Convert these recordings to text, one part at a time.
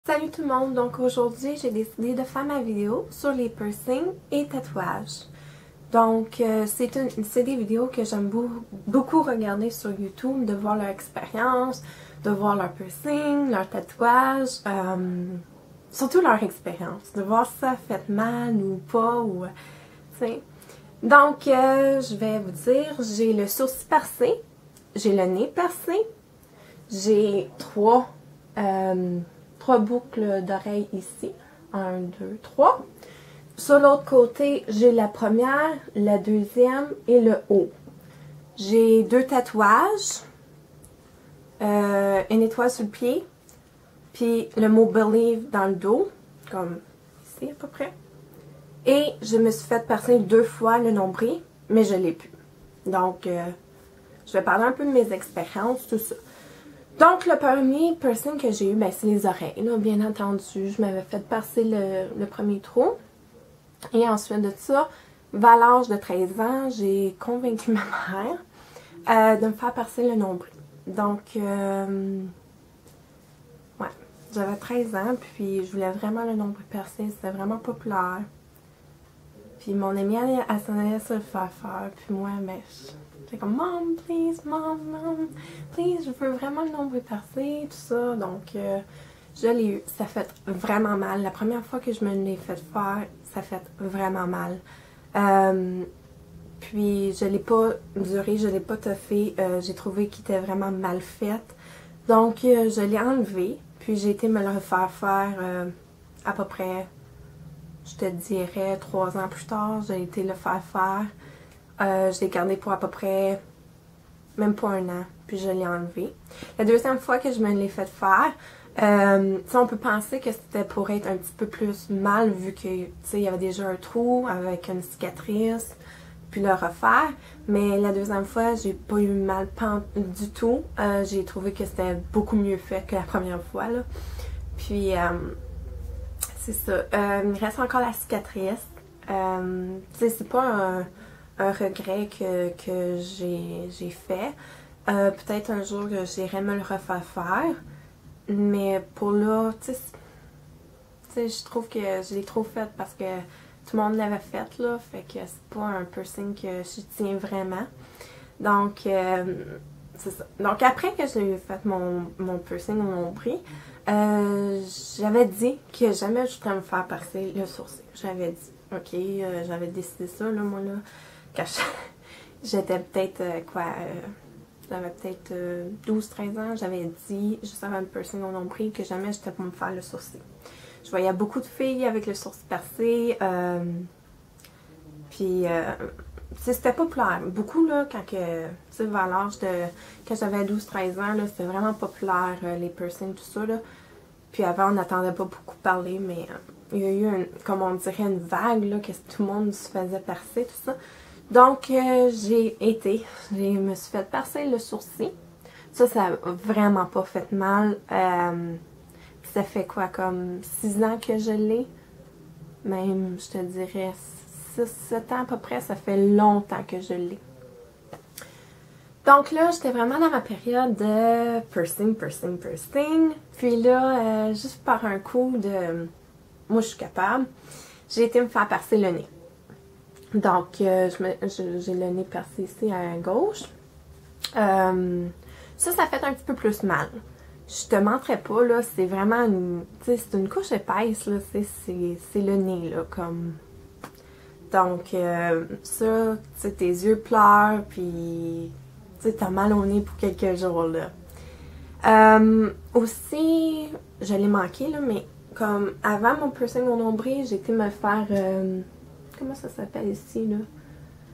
Salut tout le monde, donc aujourd'hui j'ai décidé de faire ma vidéo sur les piercings et tatouages. Donc c'est des vidéos que j'aime beaucoup regarder sur YouTube, de voir leur expérience, de voir leur piercing, leur tatouage, surtout leur expérience, de voir si ça fait mal ou pas, ou tu sais. Donc je vais vous dire, j'ai le sourcil percé, j'ai le nez percé, j'ai trois boucles d'oreilles ici. 1, 2, 3. Sur l'autre côté, j'ai la première, la deuxième et le haut. J'ai 2 tatouages. Une étoile sur le pied. Puis le mot Believe dans le dos. Comme ici à peu près. Et je me suis fait percer 2 fois le nombril. Mais je l'ai plus. Donc, je vais parler un peu de mes expériences, tout ça. Donc, le premier piercing que j'ai eu, ben, c'est les oreilles, là, bien entendu. Je m'avais fait percer le premier trou. Et ensuite de ça, vers l'âge de 13 ans, j'ai convaincu ma mère de me faire percer le nombril. Donc, ouais, j'avais 13 ans, puis je voulais vraiment le nombril percé. C'était vraiment populaire. Puis mon amie, elle s'en allait se le faire faire. Puis moi, ben, j'étais comme, Mom, please, je veux vraiment le nombril percé, tout ça. Donc, je l'ai eu. Ça fait vraiment mal. La première fois que je me l'ai fait faire, ça fait vraiment mal. Puis, je l'ai pas duré, je l'ai pas toffé. J'ai trouvé qu'il était vraiment mal fait. Donc, je l'ai enlevé. Puis, j'ai été me le refaire faire à peu près, je te dirais, 3 ans plus tard. J'ai été le faire faire. Je l'ai gardé pour à peu près, même pas 1 an, puis je l'ai enlevé. La deuxième fois que je me l'ai fait faire, on peut penser que c'était pour être un petit peu plus mal, vu que, il y avait déjà un trou avec une cicatrice, puis le refaire. Mais la deuxième fois, j'ai pas eu mal du tout. J'ai trouvé que c'était beaucoup mieux fait que la première fois, là. Puis, c'est ça. Il me reste encore la cicatrice. C'est pas un regret que j'ai fait. Peut-être un jour que j'irai me le refaire faire. Mais pour là, tu sais, je trouve que je l'ai trop fait parce que tout le monde l'avait fait, là. Fait que c'est pas un piercing que je tiens vraiment. Donc, c'est ça. Donc, après que j'ai fait mon piercing au nombril, j'avais dit que jamais je voudrais me faire percer le sourcil. J'avais dit, ok, j'avais décidé ça, là, moi, là. Quand j'étais peut-être, j'avais peut-être 12-13 ans, j'avais dit, juste avant le piercing au nombril, que jamais j'étais pour me faire le sourcil. Je voyais beaucoup de filles avec le sourcil percé, puis c'était populaire. Beaucoup, là, quand que, tu sais, vers l'âge de, quand j'avais 12-13 ans, là, c'était vraiment populaire, les piercings, tout ça, là. Puis avant, on n'entendait pas beaucoup parler, mais il y a eu, comme on dirait, une vague, là, que tout le monde se faisait percer, tout ça. Donc, je me suis fait percer le sourcil. Ça a vraiment pas fait mal. Ça fait quoi, comme 6 ans que je l'ai? Même, je te dirais, 6-7 ans à peu près, ça fait longtemps que je l'ai. Donc là, j'étais vraiment dans ma période de piercing. Puis là, juste par un coup de... Moi, je suis capable. J'ai été me faire percer le nez. Donc, j'ai le nez percé ici à gauche. Ça fait un petit peu plus mal. Je te mentirais pas, là, c'est vraiment une... Tu sais, c'est une couche épaisse, là, c'est le nez, là, comme... Donc, ça, tu sais, tes yeux pleurent, puis... Tu sais, t'as mal au nez pour quelques jours, là. Aussi, je l'ai manqué, là, mais comme avant mon piercing au nombril, j'ai été me faire... comment ça s'appelle ici, là?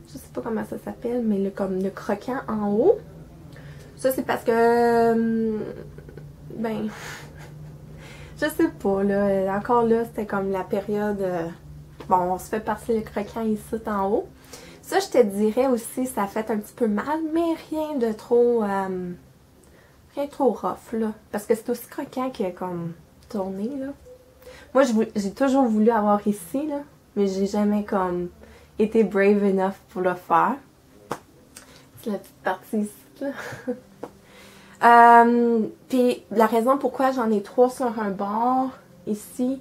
Je sais pas comment ça s'appelle, mais comme le croquant en haut. Ça, c'est parce que... ben... je sais pas, là. Encore là, c'était comme la période... bon, on se fait percer le croquant ici en haut. Ça, je te dirais aussi, ça fait un petit peu mal, mais rien de trop... rien de trop rough, là. Parce que c'est aussi croquant que comme tourné, là. Moi, j'ai toujours voulu avoir ici, là. Mais j'ai jamais comme été brave enough pour le faire. C'est la petite partie ici, là. Puis la raison pourquoi j'en ai 3 sur un bord, ici,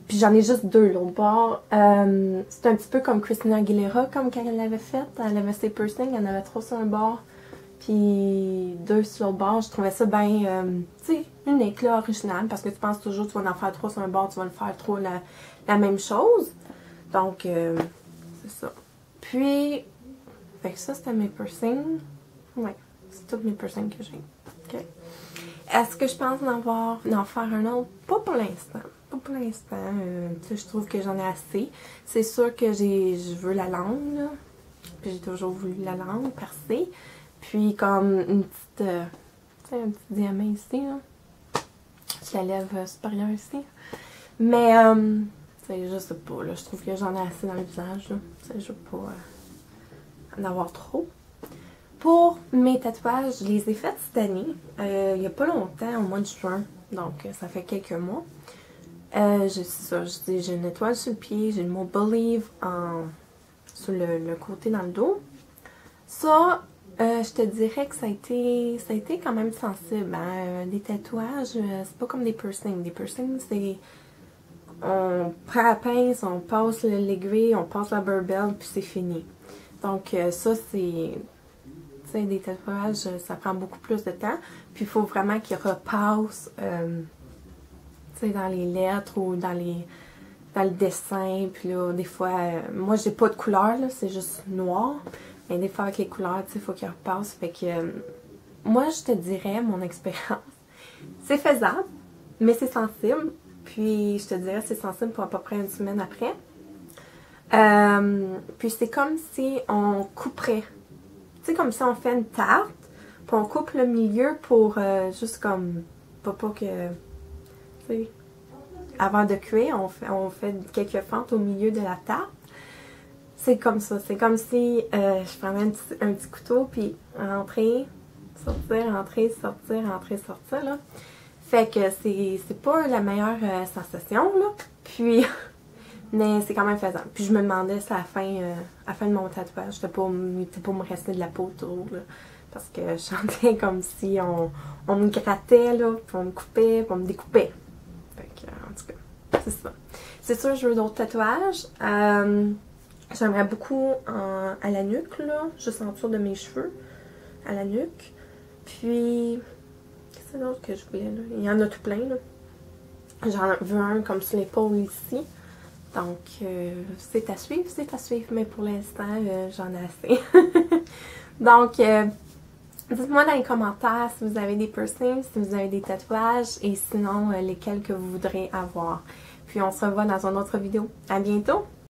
puis j'en ai juste 2 l'autre bord, c'est un petit peu comme Christina Aguilera, comme quand elle l'avait fait. Elle avait ses piercings, elle en avait 3 sur un bord, puis 2 sur l'autre bord. Je trouvais ça bien, tu sais, unique, là, original, parce que tu penses toujours que tu vas en faire 3 sur un bord, tu vas le faire trop la même chose. Donc, c'est ça. Puis, fait que ça, c'était mes piercings. Ouais, c'est tous mes piercings que j'ai. OK. Est-ce que je pense d'en faire un autre? Pas pour l'instant. Pas pour l'instant. Je trouve que j'en ai assez. C'est sûr que je veux la langue, là. Puis j'ai toujours voulu la langue percée. Puis comme une petite, tu sais, un petit diamant ici, là. Je la lève supérieure ici. Mais, je sais pas, là. Je trouve que j'en ai assez dans le visage, là. Je veux pas en avoir trop. Pour mes tatouages, je les ai faits cette année, il n'y a pas longtemps, au mois de juin, donc ça fait quelques mois. J'ai une étoile sur le pied, j'ai le mot Believe sur le côté dans le dos. Ça, je te dirais que ça a été quand même sensible. Hein? Des tatouages, c'est pas comme des piercings. Des piercings, c'est... On prend la pince, on passe l'aiguille, on passe la barbelle, puis c'est fini. Donc ça, c'est... des tatouages, ça prend beaucoup plus de temps. Puis il faut vraiment qu'ils repassent dans les lettres ou dans le dessin. Puis là, des fois, moi j'ai pas de couleur, c'est juste noir. Mais des fois avec les couleurs, il faut qu'ils repassent. Fait que moi je te dirais, mon expérience, c'est faisable, mais c'est sensible. Puis je te dirais c'est sensible pour à peu près une semaine après. Puis c'est comme si on couperait. Tu sais, comme si on fait une tarte, puis on coupe le milieu pour juste comme, pas que, tu sais, avant de cuire, on fait quelques fentes au milieu de la tarte. C'est comme ça, c'est comme si je prenais un petit couteau, puis rentrer, sortir, rentrer, sortir, rentrer, sortir, là. Fait que c'est pas la meilleure sensation, là, puis... Mais c'est quand même faisable. Puis je me demandais si à la fin de mon tatouage, c'était pour me rester de la peau autour, là. Parce que je sentais comme si on me grattait, là, puis on me coupait, puis on me découpait. Fait que, en tout cas, c'est ça. C'est sûr, je veux d'autres tatouages. J'aimerais beaucoup à la nuque, là, juste en dessous de mes cheveux, à la nuque. Puis, qu'est-ce d'autre que je voulais, là? Il y en a tout plein, là. J'en veux un comme sur l'épaule ici. Donc, c'est à suivre, mais pour l'instant, j'en ai assez. Donc, dites-moi dans les commentaires si vous avez des piercings, si vous avez des tatouages, et sinon, lesquels que vous voudrez avoir. Puis, on se revoit dans une autre vidéo. À bientôt!